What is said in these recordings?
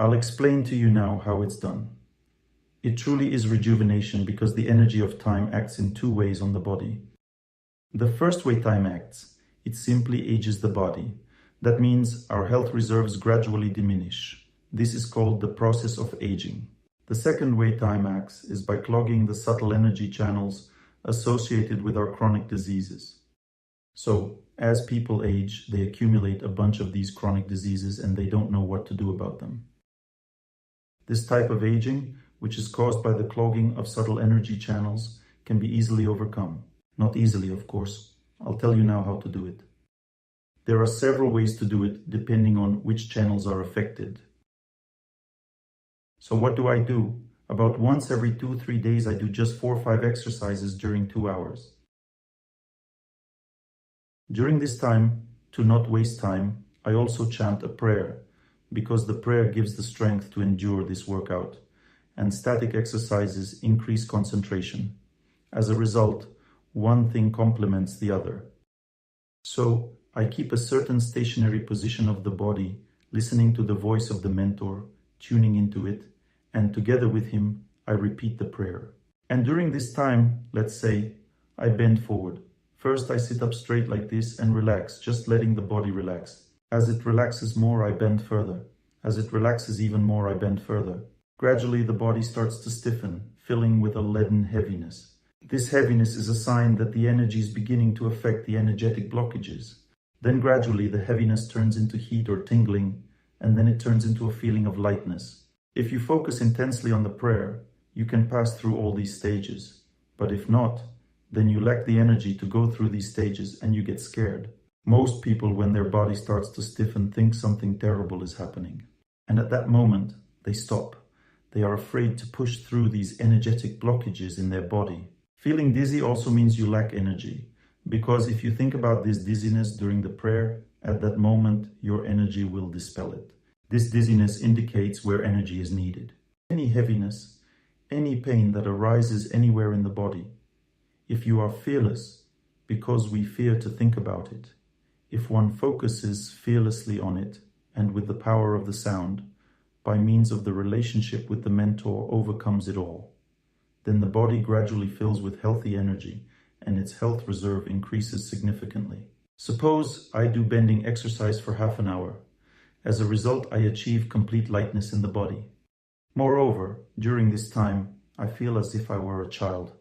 I'll explain to you now how it's done. It truly is rejuvenation because the energy of time acts in two ways on the body. The first way time acts, it simply ages the body. That means our health reserves gradually diminish. This is called the process of aging. The second way time acts is by clogging the subtle energy channels associated with our chronic diseases. So, as people age, they accumulate a bunch of these chronic diseases and they don't know what to do about them. This type of aging, which is caused by the clogging of subtle energy channels, can be easily overcome. Not easily, of course. I'll tell you now how to do it. There are several ways to do it, depending on which channels are affected. So what do? About once every 2-3 days, I do just 4 or 5 exercises during 2 hours. During this time, to not waste time, I also chant a prayer, because the prayer gives the strength to endure this workout, and static exercises increase concentration. As a result, one thing complements the other. So, I keep a certain stationary position of the body, listening to the voice of the mentor, tuning into it, and together with him, I repeat the prayer. And during this time, let's say, I bend forward. First, I sit up straight like this and relax, just letting the body relax. As it relaxes more, I bend further. As it relaxes even more, I bend further. Gradually, the body starts to stiffen, filling with a leaden heaviness. This heaviness is a sign that the energy is beginning to affect the energetic blockages. Then gradually, the heaviness turns into heat or tingling, and then it turns into a feeling of lightness. If you focus intensely on the prayer, you can pass through all these stages. But if not, then you lack the energy to go through these stages and you get scared. Most people, when their body starts to stiffen, think something terrible is happening. And at that moment, they stop. They are afraid to push through these energetic blockages in their body. Feeling dizzy also means you lack energy, because if you think about this dizziness during the prayer, at that moment, your energy will dispel it. This dizziness indicates where energy is needed. Any heaviness, any pain that arises anywhere in the body, if you are fearless, because we fear to think about it, if one focuses fearlessly on it and with the power of the sound, by means of the relationship with the mentor overcomes it all, then the body gradually fills with healthy energy and its health reserve increases significantly. Suppose I do bending exercise for half an hour. As a result, I achieve complete lightness in the body. Moreover, during this time, I feel as if I were a child,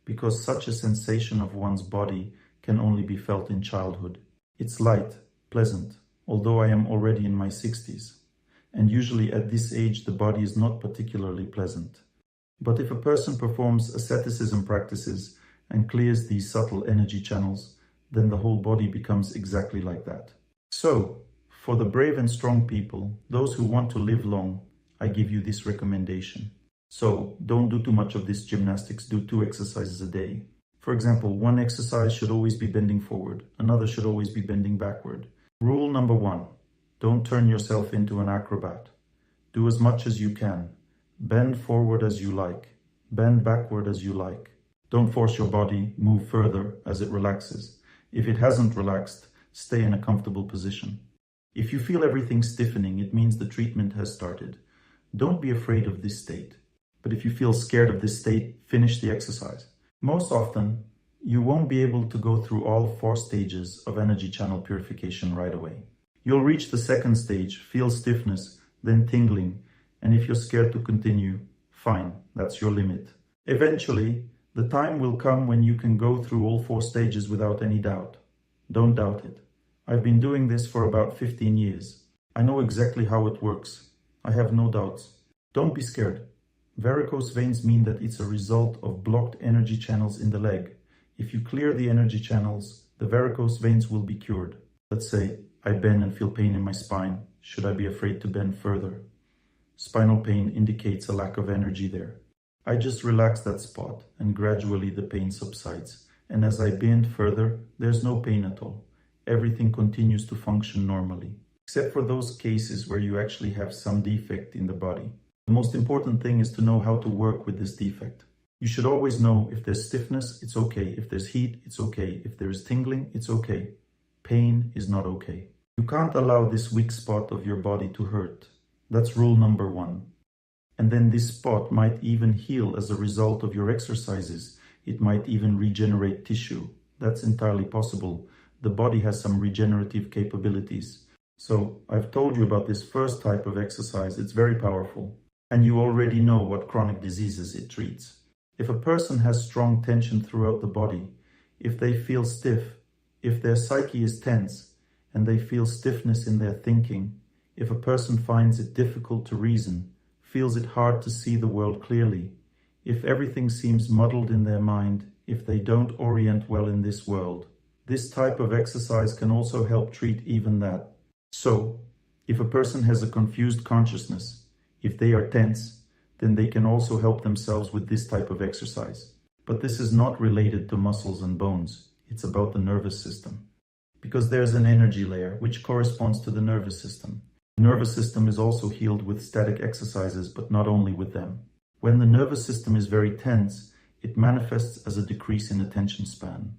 because such a sensation of one's body can only be felt in childhood. It's light, pleasant, although I am already in my 60s. And usually at this age, the body is not particularly pleasant. But if a person performs asceticism practices and clears these subtle energy channels, then the whole body becomes exactly like that. So, for the brave and strong people, those who want to live long, I give you this recommendation. So, don't do too much of this gymnastics, do 2 exercises a day. For example, one exercise should always be bending forward, another should always be bending backward. Rule number 1, don't turn yourself into an acrobat. Do as much as you can. Bend forward as you like. Bend backward as you like. Don't force your body, move further as it relaxes. If it hasn't relaxed, stay in a comfortable position. If you feel everything stiffening, it means the treatment has started. Don't be afraid of this state. But if you feel scared of this state, finish the exercise. Most often, you won't be able to go through all 4 stages of energy channel purification right away. You'll reach the 2nd stage, feel stiffness, then tingling, and if you're scared to continue, fine, that's your limit. Eventually, the time will come when you can go through all 4 stages without any doubt. Don't doubt it. I've been doing this for about 15 years. I know exactly how it works. I have no doubts. Don't be scared. Varicose veins mean that it's a result of blocked energy channels in the leg. If you clear the energy channels, the varicose veins will be cured. Let's say I bend and feel pain in my spine. Should I be afraid to bend further? Spinal pain indicates a lack of energy there. I just relax that spot and gradually the pain subsides. And as I bend further, there's no pain at all. Everything continues to function normally, except for those cases where you actually have some defect in the body. The most important thing is to know how to work with this defect. You should always know if there's stiffness, it's okay. If there's heat, it's okay. If there is tingling, it's okay. Pain is not okay. You can't allow this weak spot of your body to hurt. That's rule number 1. And then this spot might even heal as a result of your exercises. It might even regenerate tissue. That's entirely possible. The body has some regenerative capabilities. So I've told you about this first type of exercise. It's very powerful. And you already know what chronic diseases it treats. If a person has strong tension throughout the body, if they feel stiff, if their psyche is tense, and they feel stiffness in their thinking, if a person finds it difficult to reason, feels it hard to see the world clearly, if everything seems muddled in their mind, if they don't orient well in this world, this type of exercise can also help treat even that. So, if a person has a confused consciousness, if they are tense, then they can also help themselves with this type of exercise. But this is not related to muscles and bones. It's about the nervous system. Because there's an energy layer which corresponds to the nervous system. The nervous system is also healed with static exercises, but not only with them. When the nervous system is very tense, it manifests as a decrease in attention span.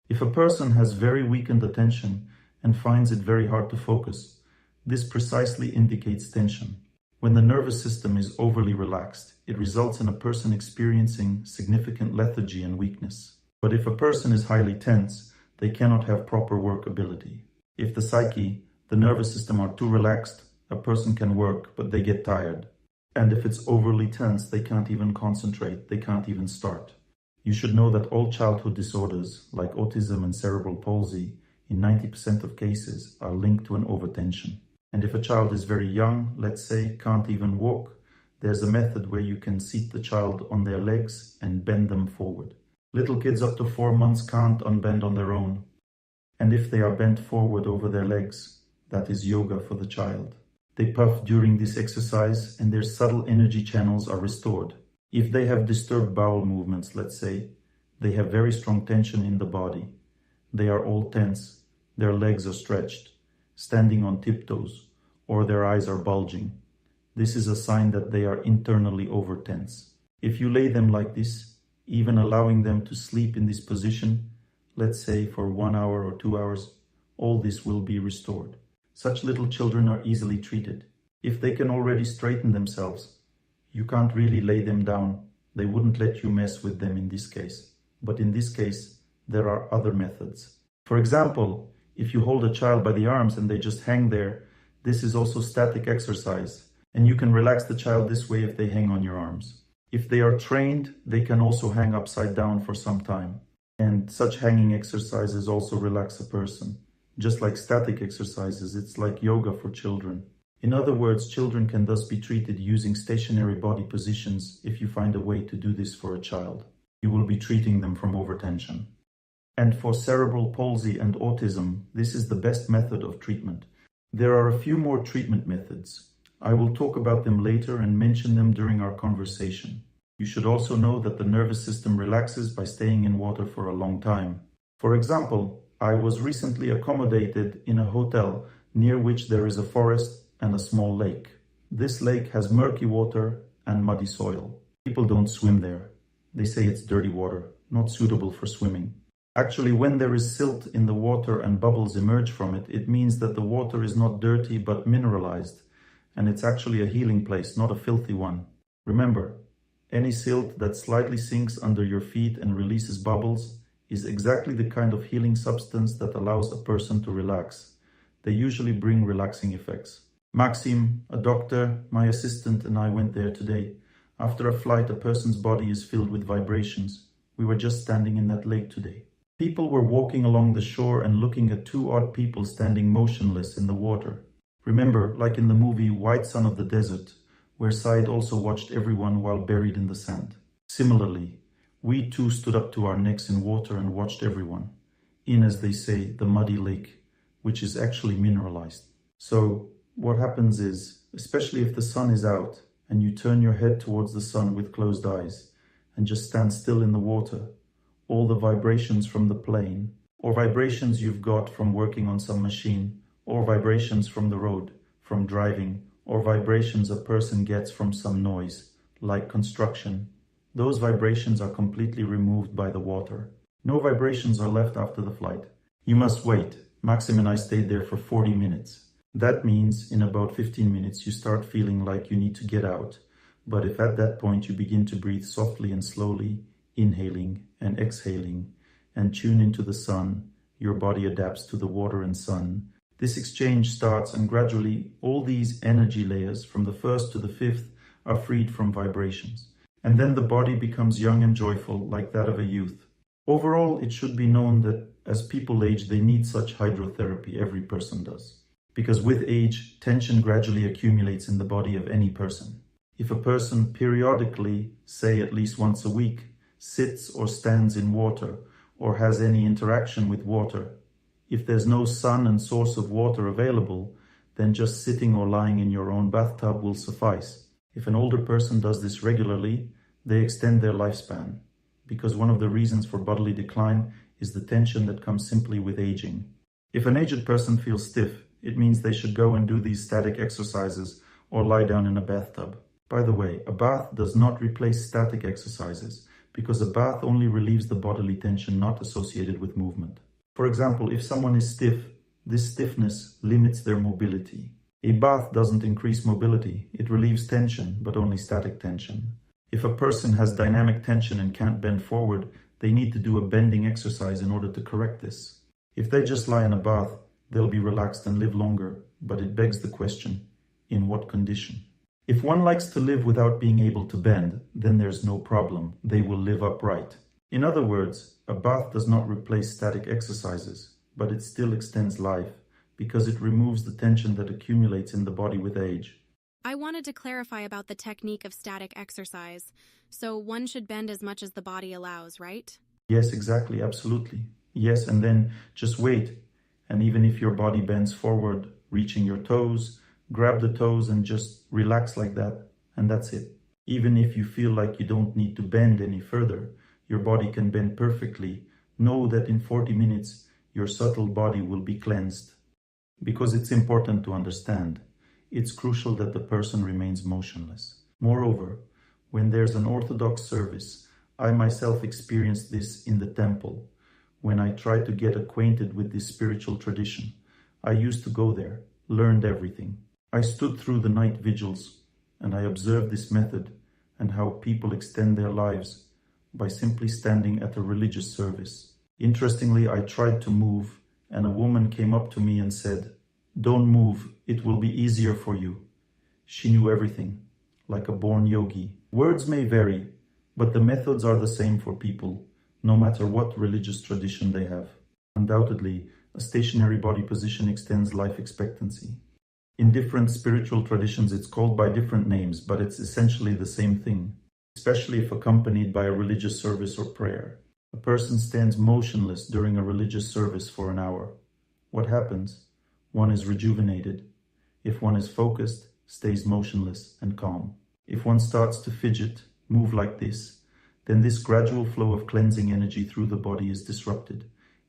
If a person has very weakened attention and finds it very hard to focus, this precisely indicates tension. When the nervous system is overly relaxed, it results in a person experiencing significant lethargy and weakness. But if a person is highly tense, they cannot have proper work ability. If the psyche, the nervous system are too relaxed, a person can work, but they get tired. And if it's overly tense, they can't even concentrate, they can't even start. You should know that all childhood disorders, like autism and cerebral palsy, in 90% of cases are linked to an overtension. And if a child is very young, let's say, can't even walk, there's a method where you can seat the child on their legs and bend them forward. Little kids up to 4 months can't unbend on their own. And if they are bent forward over their legs, that is yoga for the child. They puff during this exercise and their subtle energy channels are restored. If they have disturbed bowel movements, let's say, they have very strong tension in the body. They are all tense, their legs are stretched, standing on tiptoes, or their eyes are bulging. This is a sign that they are internally over-tense. If you lay them like this, even allowing them to sleep in this position, let's say for 1 hour or 2 hours, all this will be restored. Such little children are easily treated. If they can already straighten themselves, you can't really lay them down. They wouldn't let you mess with them in this case. But in this case, there are other methods. For example, if you hold a child by the arms and they just hang there, this is also static exercise. And you can relax the child this way if they hang on your arms. If they are trained, they can also hang upside down for some time. And such hanging exercises also relax a person. Just like static exercises, it's like yoga for children. In other words, children can thus be treated using stationary body positions if you find a way to do this for a child. You will be treating them from overtension. And for cerebral palsy and autism, this is the best method of treatment. There are a few more treatment methods. I will talk about them later and mention them during our conversation. You should also know that the nervous system relaxes by staying in water for a long time. For example, I was recently accommodated in a hotel near which there is a forest and a small lake. This lake has murky water and muddy soil. People don't swim there. They say it's dirty water, not suitable for swimming. Actually, when there is silt in the water and bubbles emerge from it, it means that the water is not dirty but mineralized, and it's actually a healing place, not a filthy one. Remember, any silt that slightly sinks under your feet and releases bubbles is exactly the kind of healing substance that allows a person to relax. They usually bring relaxing effects. Maxim, a doctor, my assistant, and I went there today. After a flight, a person's body is filled with vibrations. We were just standing in that lake today. People were walking along the shore and looking at 2 odd people standing motionless in the water. Remember, like in the movie White Son of the Desert, where Said also watched everyone while buried in the sand. Similarly, we too stood up to our necks in water and watched everyone, in, as they say, the muddy lake, which is actually mineralized. So what happens is, especially if the sun is out and you turn your head towards the sun with closed eyes and just stand still in the water, all the vibrations from the plane, or vibrations you've got from working on some machine, or vibrations from the road, from driving, or vibrations a person gets from some noise, like construction, those vibrations are completely removed by the water. No vibrations are left after the flight. You must wait. Maxim and I stayed there for 40 minutes. That means in about 15 minutes you start feeling like you need to get out. But if at that point you begin to breathe softly and slowly, inhaling and exhaling, and tune into the sun, your body adapts to the water and sun. This exchange starts, and gradually all these energy layers from the first to the fifth are freed from vibrations. And then the body becomes young and joyful, like that of a youth. Overall, it should be known that as people age, they need such hydrotherapy. Every person does. Because with age, tension gradually accumulates in the body of any person. If a person periodically, say at least once a week, sits or stands in water or has any interaction with water, if there's no sun and source of water available, then just sitting or lying in your own bathtub will suffice. If an older person does this regularly, they extend their lifespan, because one of the reasons for bodily decline is the tension that comes simply with aging. If an aged person feels stiff, it means they should go and do these static exercises or lie down in a bathtub. By the way, a bath does not replace static exercises, because a bath only relieves the bodily tension not associated with movement. For example, if someone is stiff, this stiffness limits their mobility. A bath doesn't increase mobility, it relieves tension, but only static tension. If a person has dynamic tension and can't bend forward, they need to do a bending exercise in order to correct this. If they just lie in a bath, they'll be relaxed and live longer, but it begs the question, in what condition? If one likes to live without being able to bend, then there's no problem, they will live upright. In other words, a bath does not replace static exercises, but it still extends life, because it removes the tension that accumulates in the body with age. I wanted to clarify about the technique of static exercise. So one should bend as much as the body allows, right? Yes, exactly, absolutely. Yes, and then just wait. And even if your body bends forward, reaching your toes, grab the toes and just relax like that, and that's it. Even if you feel like you don't need to bend any further, your body can bend perfectly. Know that in 40 minutes, your subtle body will be cleansed. Because it's important to understand, it's crucial that the person remains motionless. Moreover, when there's an Orthodox service, I myself experienced this in the temple. When I tried to get acquainted with this spiritual tradition, I used to go there, learned everything. I stood through the night vigils, and I observed this method and how people extend their lives by simply standing at a religious service. Interestingly, I tried to move, and a woman came up to me and said, "Don't move, it will be easier for you." She knew everything, like a born yogi. Words may vary, but the methods are the same for people, no matter what religious tradition they have. Undoubtedly, a stationary body position extends life expectancy. In different spiritual traditions, it's called by different names, but it's essentially the same thing, especially if accompanied by a religious service or prayer. A person stands motionless during a religious service for an hour. What happens? One is rejuvenated. If one is focused, stays motionless and calm. If one starts to fidget, move like this, then this gradual flow of cleansing energy through the body is disrupted.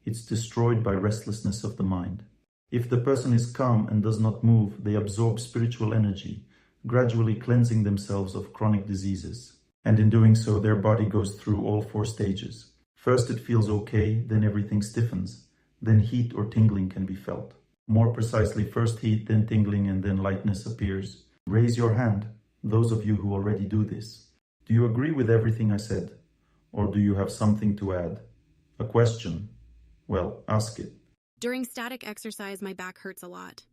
It's destroyed by restlessness of the mind. If the person is calm and does not move, they absorb spiritual energy, gradually cleansing themselves of chronic diseases. And in doing so, their body goes through all 4 stages. First it feels okay, then everything stiffens. Then heat or tingling can be felt. More precisely, first heat, then tingling, and then lightness appears. Raise your hand, those of you who already do this. Do you agree with everything I said? Or do you have something to add? A question? Well, ask it. During static exercise, my back hurts a lot.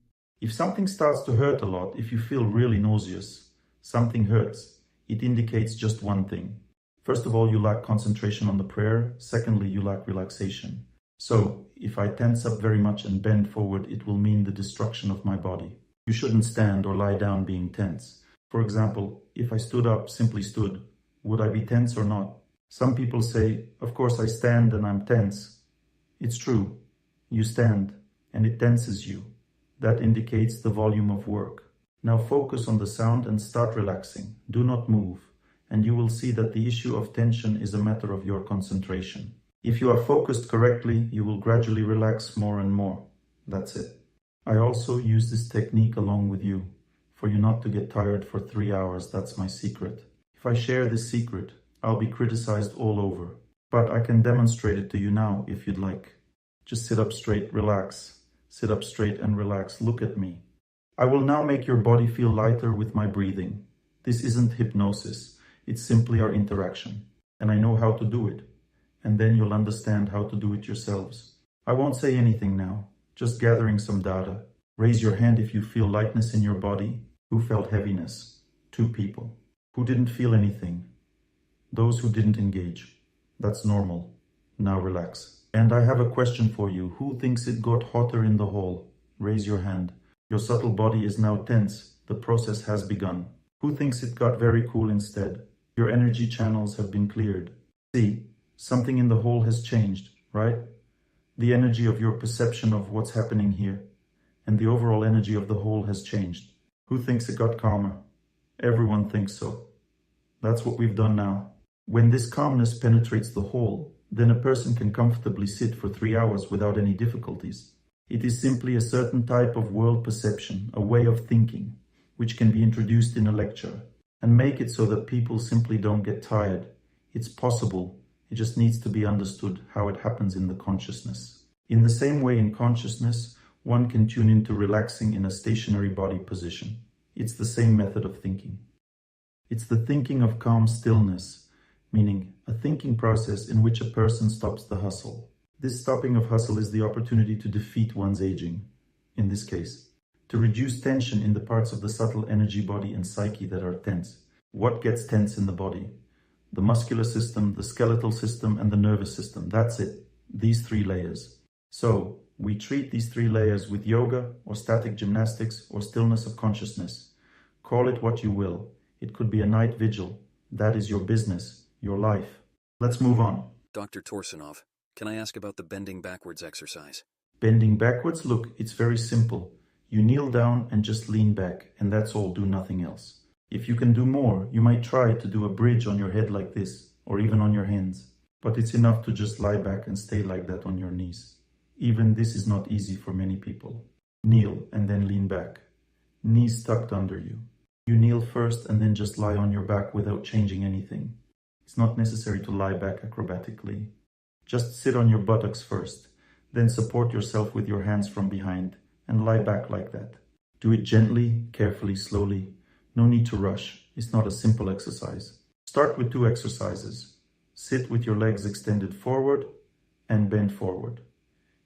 If something starts to hurt a lot, if you feel really nauseous, something hurts, it indicates just one thing. First of all, you lack concentration on the prayer. Secondly, you lack relaxation. So, if I tense up very much and bend forward, it will mean the destruction of my body. You shouldn't stand or lie down being tense. For example, if I stood up, simply stood, would I be tense or not? Some people say, of course I stand and I'm tense. It's true. You stand, and it tenses you. That indicates the volume of work. Now focus on the sound and start relaxing. Do not move, and you will see that the issue of tension is a matter of your concentration. If you are focused correctly, you will gradually relax more and more. That's it. I also use this technique along with you, for you not to get tired for 3 hours. That's my secret. If I share this secret, I'll be criticized all over. But I can demonstrate it to you now if you'd like. Just sit up straight, relax. Sit up straight and relax. Look at me. I will now make your body feel lighter with my breathing. This isn't hypnosis. It's simply our interaction. And I know how to do it. And then you'll understand how to do it yourselves. I won't say anything now, just gathering some data. Raise your hand if you feel lightness in your body. Who felt heaviness? 2 people. Who didn't feel anything? Those who didn't engage. That's normal. Now relax. And I have a question for you. Who thinks it got hotter in the hall? Raise your hand. Your subtle body is now tense. The process has begun. Who thinks it got very cool instead? Your energy channels have been cleared. See, something in the hall has changed, right? The energy of your perception of what's happening here. And the overall energy of the whole has changed. Who thinks it got calmer? Everyone thinks so. That's what we've done now. When this calmness penetrates the whole, then a person can comfortably sit for 3 hours without any difficulties. It is simply a certain type of world perception, a way of thinking, which can be introduced in a lecture and make it so that people simply don't get tired. It's possible. It just needs to be understood how it happens in the consciousness. In the same way in consciousness, one can tune into relaxing in a stationary body position. It's the same method of thinking. It's the thinking of calm stillness, meaning a thinking process in which a person stops the hustle. This stopping of hustle is the opportunity to defeat one's aging, in this case, to reduce tension in the parts of the subtle energy body and psyche that are tense. What gets tense in the body? The muscular system, the skeletal system, and the nervous system. That's it. These 3 layers. So, we treat these 3 layers with yoga or static gymnastics or stillness of consciousness. Call it what you will. It could be a night vigil. That is your business, your life. Let's move on. Dr. Torsunov, can I ask about the bending backwards exercise? Bending backwards? Look, it's very simple. You kneel down and just lean back, and that's all, do nothing else. If you can do more, you might try to do a bridge on your head like this, or even on your hands. But it's enough to just lie back and stay like that on your knees. Even this is not easy for many people. Kneel and then lean back. Knees tucked under you. You kneel first and then just lie on your back without changing anything. It's not necessary to lie back acrobatically. Just sit on your buttocks first, then support yourself with your hands from behind and lie back like that. Do it gently, carefully, slowly. No need to rush. It's not a simple exercise. Start with 2 exercises. Sit with your legs extended forward and bend forward.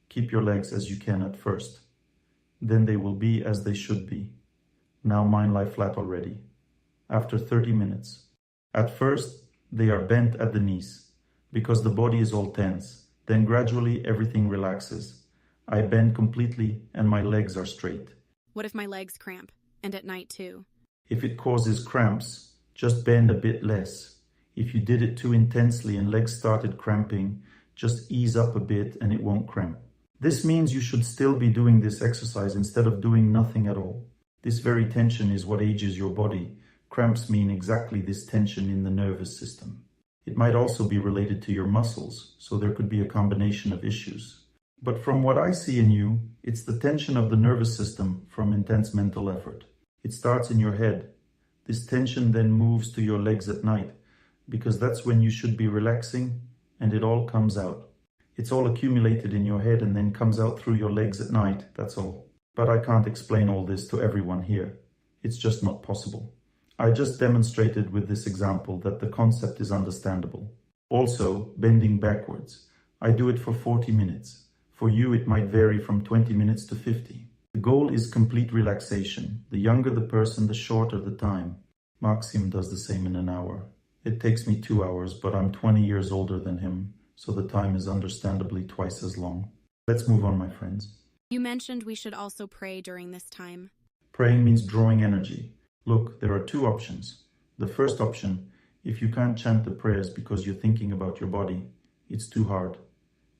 Keep your legs as you can at first. Then they will be as they should be. Now mine lie flat already. After 30 minutes. At first, they are bent at the knees because the body is all tense. Then gradually everything relaxes. I bend completely and my legs are straight. What if my legs cramp? And at night too? If it causes cramps, just bend a bit less. If you did it too intensely and legs started cramping, just ease up a bit and it won't cramp. This means you should still be doing this exercise instead of doing nothing at all. This very tension is what ages your body. Cramps mean exactly this tension in the nervous system. It might also be related to your muscles, so there could be a combination of issues. But from what I see in you, it's the tension of the nervous system from intense mental effort. It starts in your head. This tension then moves to your legs at night, because that's when you should be relaxing, and it all comes out. It's all accumulated in your head and then comes out through your legs at night, that's all. But I can't explain all this to everyone here. It's just not possible. I just demonstrated with this example that the concept is understandable. Also, bending backwards. I do it for 40 minutes. For you, it might vary from 20 minutes to 50. The goal is complete relaxation. The younger the person, the shorter the time. Maxim does the same in an hour. It takes me 2 hours, but I'm 20 years older than him, so the time is understandably twice as long. Let's move on, my friends. You mentioned we should also pray during this time. Praying means drawing energy. Look, there are 2 options. The first option, if you can't chant the prayers because you're thinking about your body, it's too hard.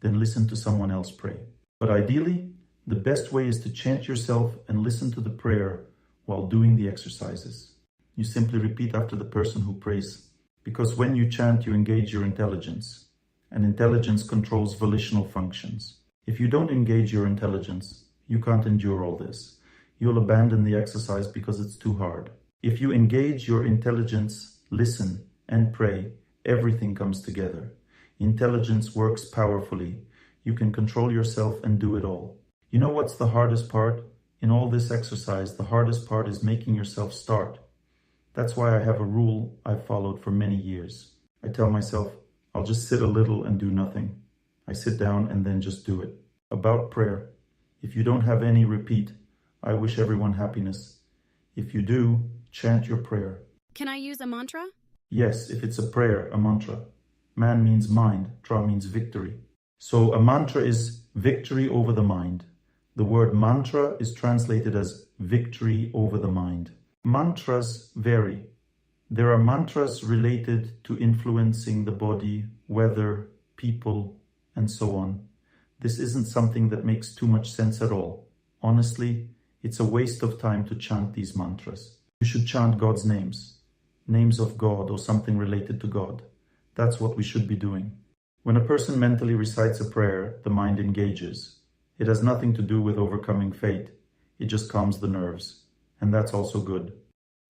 Then listen to someone else pray. But ideally, the best way is to chant yourself and listen to the prayer while doing the exercises. You simply repeat after the person who prays. Because when you chant, you engage your intelligence. And intelligence controls volitional functions. If you don't engage your intelligence, you can't endure all this. You'll abandon the exercise because it's too hard. If you engage your intelligence, listen, and pray, everything comes together. Intelligence works powerfully. You can control yourself and do it all. You know what's the hardest part? In all this exercise, the hardest part is making yourself start. That's why I have a rule I've followed for many years. I tell myself, I'll just sit a little and do nothing. I sit down and then just do it. About prayer. If you don't have any, repeat, I wish everyone happiness. If you do, chant your prayer. Can I use a mantra? Yes, if it's a prayer, a mantra. Man means mind, tra means victory. So a mantra is victory over the mind. The word mantra is translated as victory over the mind. Mantras vary. There are mantras related to influencing the body, weather, people, and so on. This isn't something that makes too much sense at all. Honestly, it's a waste of time to chant these mantras. You should chant God's names, names of God or something related to God. That's what we should be doing. When a person mentally recites a prayer, the mind engages. It has nothing to do with overcoming fate. It just calms the nerves. And that's also good.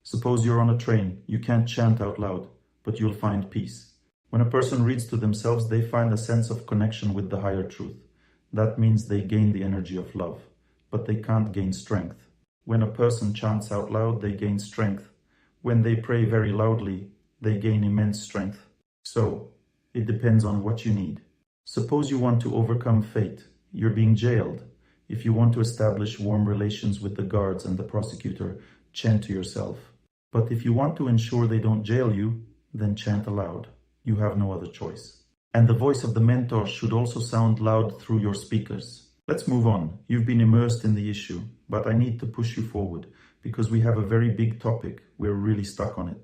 Suppose you're on a train. You can't chant out loud, but you'll find peace. When a person reads to themselves, they find a sense of connection with the higher truth. That means they gain the energy of love, but they can't gain strength. When a person chants out loud, they gain strength. When they pray very loudly, they gain immense strength. So, it depends on what you need. Suppose you want to overcome fate. You're being jailed. If you want to establish warm relations with the guards and the prosecutor, chant to yourself. But if you want to ensure they don't jail you, then chant aloud. You have no other choice. And the voice of the mentor should also sound loud through your speakers. Let's move on. You've been immersed in the issue, but I need to push you forward because we have a very big topic. We're really stuck on it.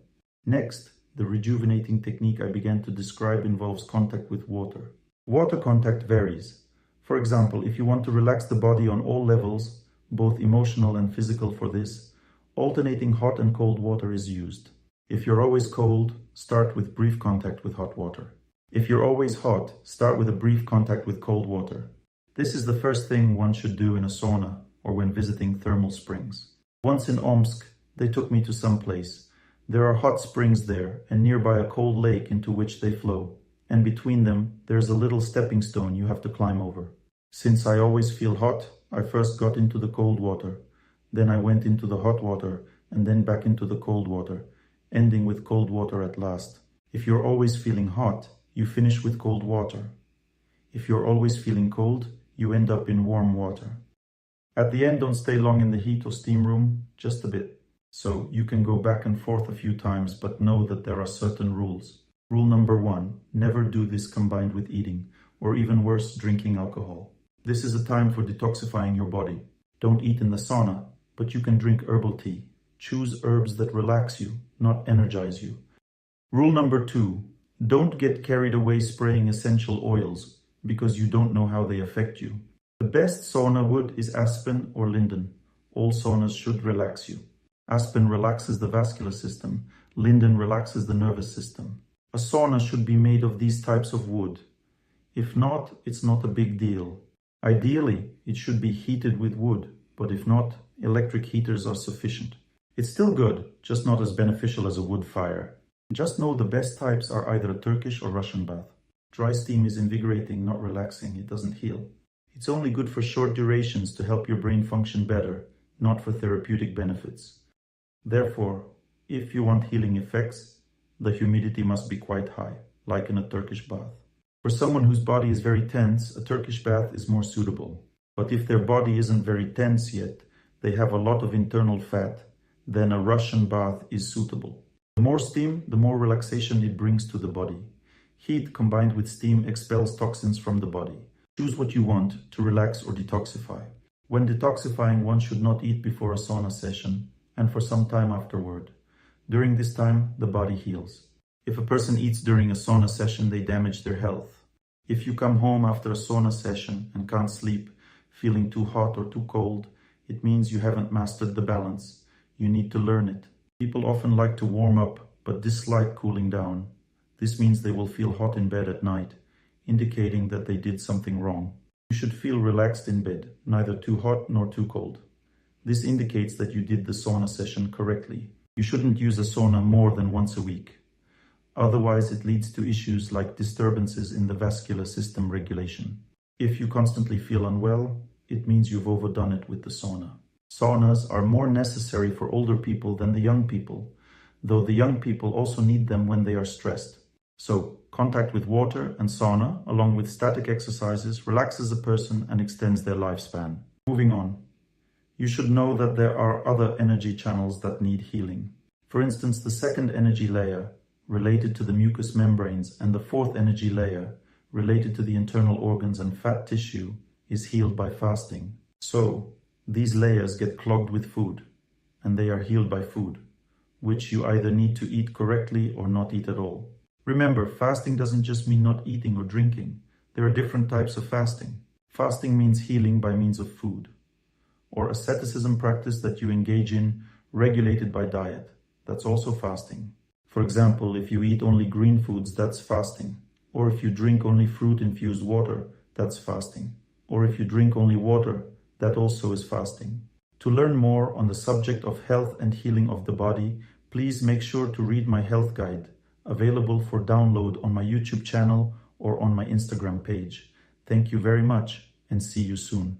Next, the rejuvenating technique I began to describe involves contact with water. Water contact varies. For example, if you want to relax the body on all levels, both emotional and physical for this, alternating hot and cold water is used. If you're always cold, start with brief contact with hot water. If you're always hot, start with a brief contact with cold water. This is the first thing one should do in a sauna or when visiting thermal springs. Once in Omsk, they took me to some place. There are hot springs there and nearby a cold lake into which they flow. And between them, there's a little stepping stone you have to climb over. Since I always feel hot, I first got into the cold water. Then I went into the hot water and then back into the cold water, ending with cold water at last. If you're always feeling hot, you finish with cold water. If you're always feeling cold, you end up in warm water. At the end, don't stay long in the heat or steam room, just a bit. So you can go back and forth a few times, but know that there are certain rules. Rule number 1, never do this combined with eating, or even worse, drinking alcohol. This is a time for detoxifying your body. Don't eat in the sauna, but you can drink herbal tea. Choose herbs that relax you, not energize you. Rule number 2, don't get carried away spraying essential oils, because you don't know how they affect you. The best sauna wood is aspen or linden. All saunas should relax you. Aspen relaxes the vascular system. Linden relaxes the nervous system. A sauna should be made of these types of wood. If not, it's not a big deal. Ideally, it should be heated with wood, but if not, electric heaters are sufficient. It's still good, just not as beneficial as a wood fire. Just know the best types are either a Turkish or Russian bath. Dry steam is invigorating, not relaxing. It doesn't heal. It's only good for short durations to help your brain function better, not for therapeutic benefits. Therefore, if you want healing effects, the humidity must be quite high, like in a Turkish bath. For someone whose body is very tense, a Turkish bath is more suitable. But if their body isn't very tense yet, they have a lot of internal fat, then a Russian bath is suitable. The more steam, the more relaxation it brings to the body. Heat combined with steam expels toxins from the body. Choose what you want to relax or detoxify. When detoxifying, one should not eat before a sauna session and for some time afterward. During this time, the body heals. If a person eats during a sauna session, they damage their health. If you come home after a sauna session and can't sleep, feeling too hot or too cold, it means you haven't mastered the balance. You need to learn it. People often like to warm up, but dislike cooling down. This means they will feel hot in bed at night, indicating that they did something wrong. You should feel relaxed in bed, neither too hot nor too cold. This indicates that you did the sauna session correctly. You shouldn't use a sauna more than once a week. Otherwise, it leads to issues like disturbances in the vascular system regulation. If you constantly feel unwell, it means you've overdone it with the sauna. Saunas are more necessary for older people than the young people, though the young people also need them when they are stressed. So, contact with water and sauna, along with static exercises, relaxes a person and extends their lifespan. Moving on. You should know that there are other energy channels that need healing. For instance, the second energy layer, related to the mucous membranes, and the fourth energy layer, related to the internal organs and fat tissue, is healed by fasting. So, these layers get clogged with food, and they are healed by food, which you either need to eat correctly or not eat at all. Remember, fasting doesn't just mean not eating or drinking. There are different types of fasting. Fasting means healing by means of food, or asceticism practice that you engage in, regulated by diet. That's also fasting. For example, if you eat only green foods, that's fasting. Or if you drink only fruit-infused water, that's fasting. Or if you drink only water, that also is fasting. To learn more on the subject of health and healing of the body, please make sure to read my health guide, available for download on my YouTube channel or on my Instagram page. Thank you very much, and see you soon.